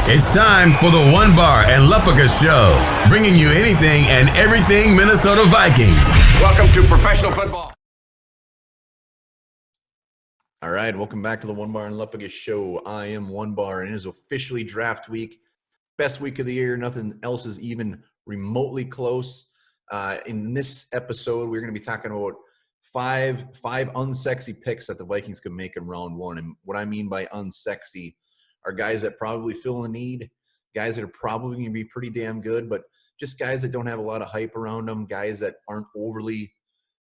It's time for the One Bar and Lepica Show, bringing you anything and everything Minnesota Vikings. Welcome to professional football. All right, welcome back to the One Bar and Lepica Show. I am One Bar, and it is officially draft week. Best week of the year. Nothing else is even remotely close. In this episode, we're going to be talking about five unsexy picks that the Vikings could make in round one. And what I mean by unsexy are guys that probably fill a need, guys that are probably going to be pretty damn good, but just guys that don't have a lot of hype around them, guys that aren't overly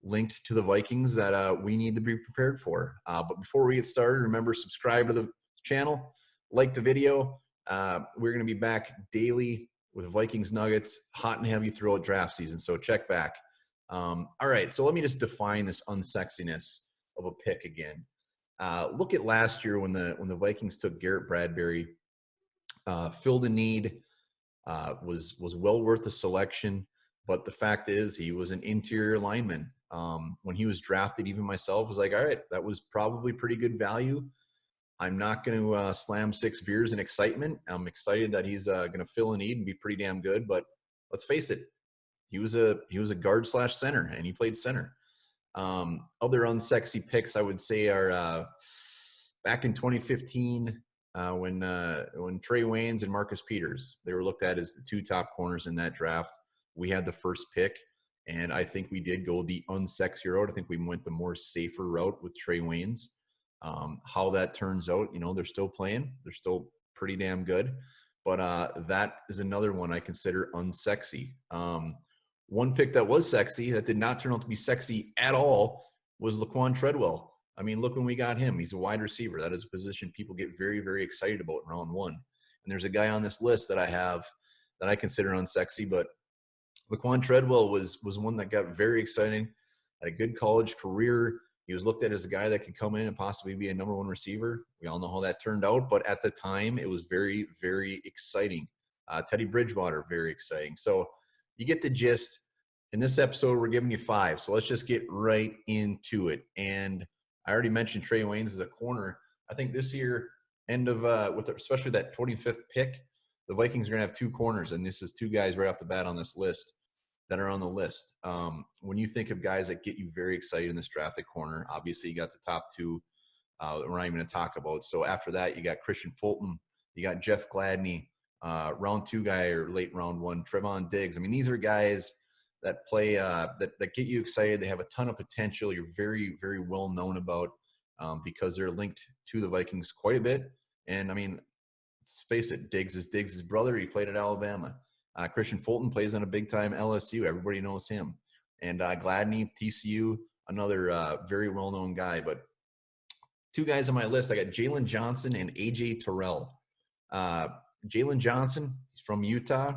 linked to the Vikings that we need to be prepared for. But before we get started, remember, subscribe to the channel, like the video. We're going to be back daily with Vikings Nuggets, hot and heavy throughout draft season, so check back. All right, so let me just define this unsexiness of a pick again. Look at last year when the Vikings took Garrett Bradbury, filled a need, was well worth the selection. But the fact is, he was an interior lineman. When he was drafted, even myself was like, all right, that was probably pretty good value. I'm not going to slam 6 beers in excitement. I'm excited that he's going to fill a need and be pretty damn good. But let's face it, he was a guard / center, and he played center. Other unsexy picks I would say are back in 2015 when Trey Waynes and Marcus Peters, they were looked at as the 2 top corners in that draft. We had the first pick, and I think we did go the unsexy route. I think we went the more safer route with Trey Waynes. How that turns out, they're still playing. They're still pretty damn good. But that is another one I consider unsexy. One pick that was sexy, that did not turn out to be sexy at all, was Laquan Treadwell. I mean, look when we got him. He's a wide receiver. That is a position people get very, very excited about in round 1. And there's a guy on this list that I have that I consider unsexy, but Laquan Treadwell was one that got very exciting, had a good college career. He was looked at as a guy that could come in and possibly be a number 1 receiver. We all know how that turned out, but at the time, it was very, very exciting. Teddy Bridgewater, very exciting. So you get the gist. In this episode, we're giving you 5. So let's just get right into it. And I already mentioned Trey Waynes as a corner. I think this year, especially that 25th pick, the Vikings are going to have 2 corners, and this is 2 guys right off the bat on this list that are on the list. When you think of guys that get you very excited in this drafted corner, obviously you got the top 2 that we're not even going to talk about. So after that, you got Christian Fulton, you got Jeff Gladney, round 2 guy or late round 1, Trevon Diggs. I mean, these are guys that play that get you excited. They have a ton of potential. You're very, very well known about because they're linked to the Vikings quite a bit. And I mean, let's face it, Diggs is Diggs' brother. He played at Alabama. Christian Fulton plays on a big-time LSU. Everybody knows him. And Gladney, TCU, another very well-known guy. But 2 guys on my list, I got Jaylen Johnson and AJ Terrell. Jaylen Johnson, he's from Utah,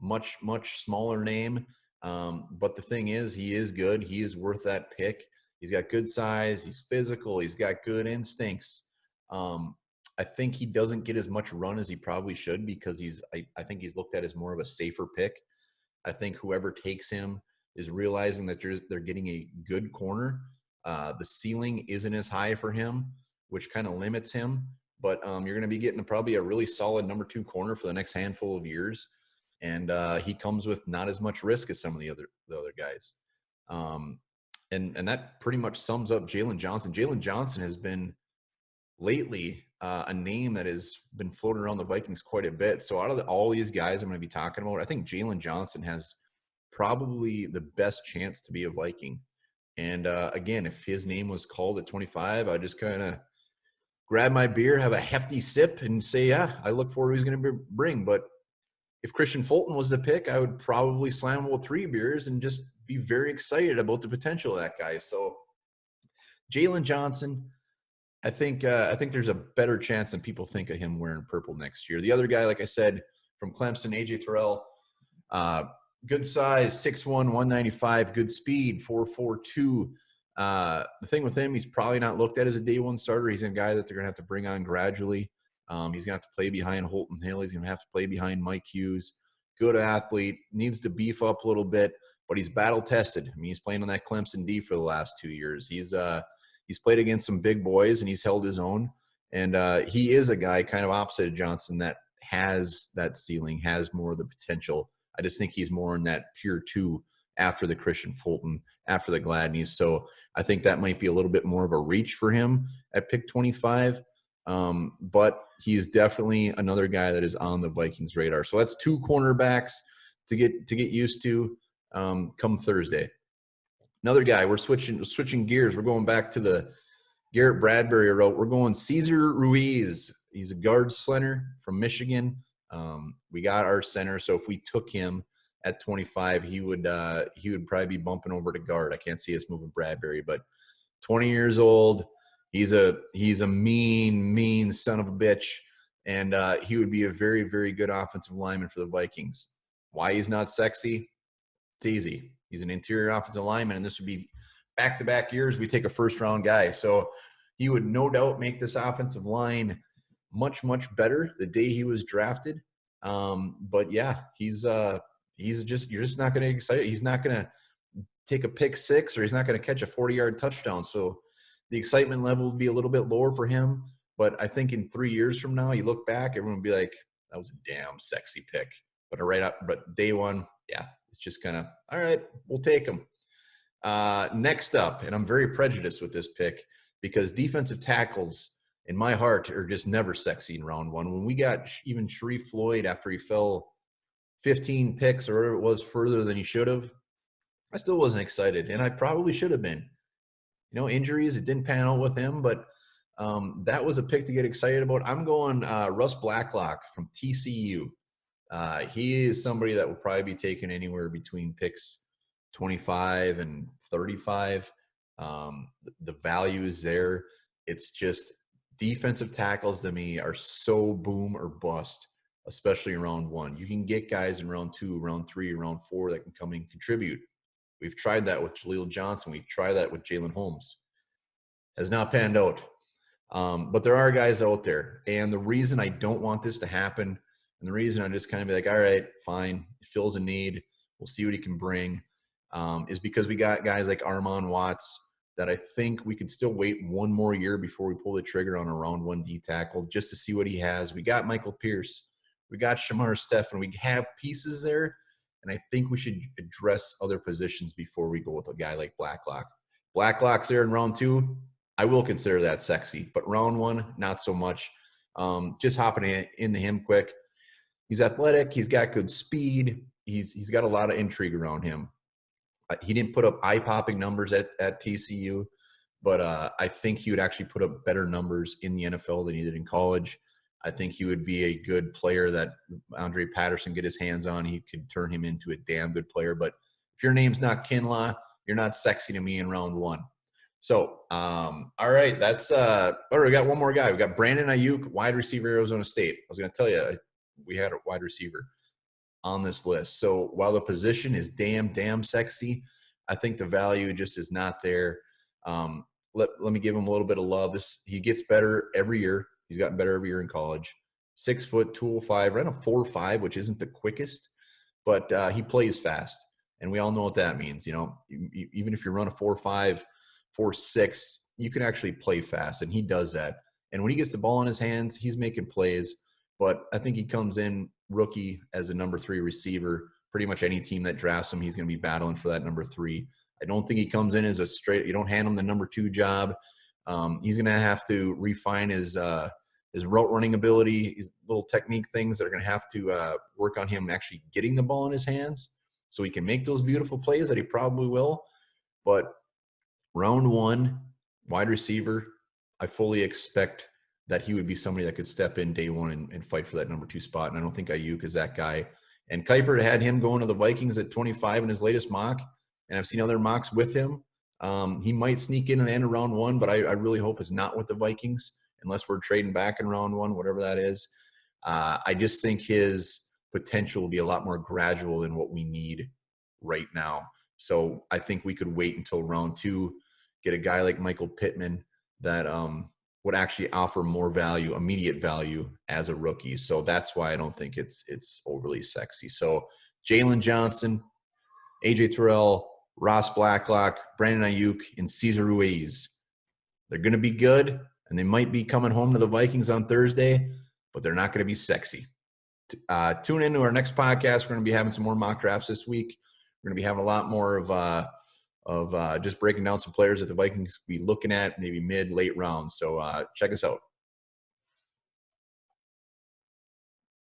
much smaller name. But the thing is, he is good. He is worth that pick. He's got good size. He's physical. He's got good instincts. I think he doesn't get as much run as he probably should because I think he's looked at as more of a safer pick. I think whoever takes him is realizing that they're getting a good corner. The ceiling isn't as high for him, which kind of limits him. But you're going to be getting probably a really solid number 2 corner for the next handful of years. And he comes with not as much risk as some of the other guys. And that pretty much sums up Jaylen Johnson. Jaylen Johnson has been lately a name that has been floating around the Vikings quite a bit. So out of all these guys I'm going to be talking about, I think Jaylen Johnson has probably the best chance to be a Viking. And again, if his name was called at 25, I just kind of grab my beer, have a hefty sip, and say, yeah, I look forward to what he's going to bring. But if Christian Fulton was the pick, I would probably slam with 3 beers and just be very excited about the potential of that guy. So Jaylen Johnson, I think there's a better chance than people think of him wearing purple next year. The other guy, like I said, from Clemson, AJ Terrell, good size, 6'1", 195, good speed, 4.42. The thing with him, he's probably not looked at as a day 1 starter. He's a guy that they're going to have to bring on gradually. He's going to have to play behind Holton Hill. He's going to have to play behind Mike Hughes. Good athlete, needs to beef up a little bit, but he's battle tested. I mean, he's playing on that Clemson D for the last 2 years. He's played against some big boys and he's held his own. And he is a guy kind of opposite of Johnson that has that ceiling, has more of the potential. I just think he's more in that tier 2 after the Christian Fulton, after the Gladneys. So I think that might be a little bit more of a reach for him at pick 25. But he's definitely another guy that is on the Vikings radar. So that's 2 cornerbacks to get used to come Thursday. Another guy, we're switching gears. We're going back to the Garrett Bradbury route. We're going Cesar Ruiz. He's a guard center from Michigan. We got our center, so if we took him at 25, he would probably be bumping over to guard. I can't see us moving Bradbury, but 20 years old. He's a mean son of a bitch, and he would be a very, very good offensive lineman for the Vikings. Why he's not sexy? It's easy. He's an interior offensive lineman, and this would be back-to-back years we take a first-round guy. So he would no doubt make this offensive line much, much better the day he was drafted. But yeah, he's just, you're just not going to get excited. He's not going to take a pick 6, or he's not going to catch a 40-yard touchdown. So the excitement level would be a little bit lower for him. But I think in 3 years from now, you look back, everyone will be like, that was a damn sexy pick. But day one, yeah, it's just kind of, all right, we'll take him. Next up, and I'm very prejudiced with this pick because defensive tackles in my heart are just never sexy in round 1. When we got even Sharif Floyd after he fell 15 picks or whatever it was further than he should have, I still wasn't excited, and I probably should have been. Injuries, it didn't pan out with him, but that was a pick to get excited about. I'm going Russ Blacklock from TCU. He is somebody that will probably be taken anywhere between picks 25 and 35. The value is there. It's just defensive tackles to me are so boom or bust, especially in round 1. You can get guys in round 2, round 3, round 4 that can come and contribute. We've tried that with Jaylen Johnson. We've tried that with Jalen Holmes. Has not panned out. But there are guys out there. And the reason I don't want this to happen, and the reason I just kind of be like, all right, fine, it fills a need, we'll see what he can bring, is because we got guys like Armon Watts that I think we could still wait one more year before we pull the trigger on a round 1 D tackle just to see what he has. We got Michael Pierce. We got Shamar Stephen. We have pieces there, and I think we should address other positions before we go with a guy like Blacklock. Blacklock's there in round 2. I will consider that sexy, but round 1, not so much. Just hopping into him quick. He's athletic. He's got good speed. He's got a lot of intrigue around him. He didn't put up eye-popping numbers at TCU, but I think he would actually put up better numbers in the NFL than he did in college. I think he would be a good player that Andre Patterson get his hands on. He could turn him into a damn good player. But if your name's not Kinlaw, you're not sexy to me in round 1. So, all right, that's we got one more guy. We got Brandon Ayuk, wide receiver, Arizona State. I was going to tell you, we had a wide receiver on this list. So while the position is damn sexy, I think the value just is not there. Let me give him a little bit of love. He gets better every year. He's gotten better every year in college. 6 foot, 205, ran a 4.5, which isn't the quickest, but he plays fast. And we all know what that means. Even if you run a 4.5, 4.6, you can actually play fast, and he does that. And when he gets the ball in his hands, he's making plays. But I think he comes in rookie as a number 3 receiver. Pretty much any team that drafts him, he's going to be battling for that number 3. I don't think he comes in as a straight – you don't hand him the number 2 job. He's going to have to refine his route running ability, his little technique things that are going to have to work on him actually getting the ball in his hands so he can make those beautiful plays that he probably will. But round 1, wide receiver, I fully expect that he would be somebody that could step in day 1 and fight for that number 2 spot. And I don't think Ayuk is that guy. And Kuiper had him going to the Vikings at 25 in his latest mock. And I've seen other mocks with him. He might sneak in the end of round 1, but I really hope it's not with the Vikings unless we're trading back in round 1, whatever that is. I just think his potential will be a lot more gradual than what we need right now. So I think we could wait until round 2, get a guy like Michael Pittman that would actually offer more value, immediate value as a rookie. So that's why I don't think it's overly sexy. So Jaylen Johnson, AJ Terrell, Russ Blacklock, Brandon Ayuk, and Cesar Ruiz. They're going to be good, and they might be coming home to the Vikings on Thursday, but they're not going to be sexy. Tune into our next podcast. We're going to be having some more mock drafts this week. We're going to be having a lot more of just breaking down some players that the Vikings be looking at, maybe mid, late rounds. So check us out.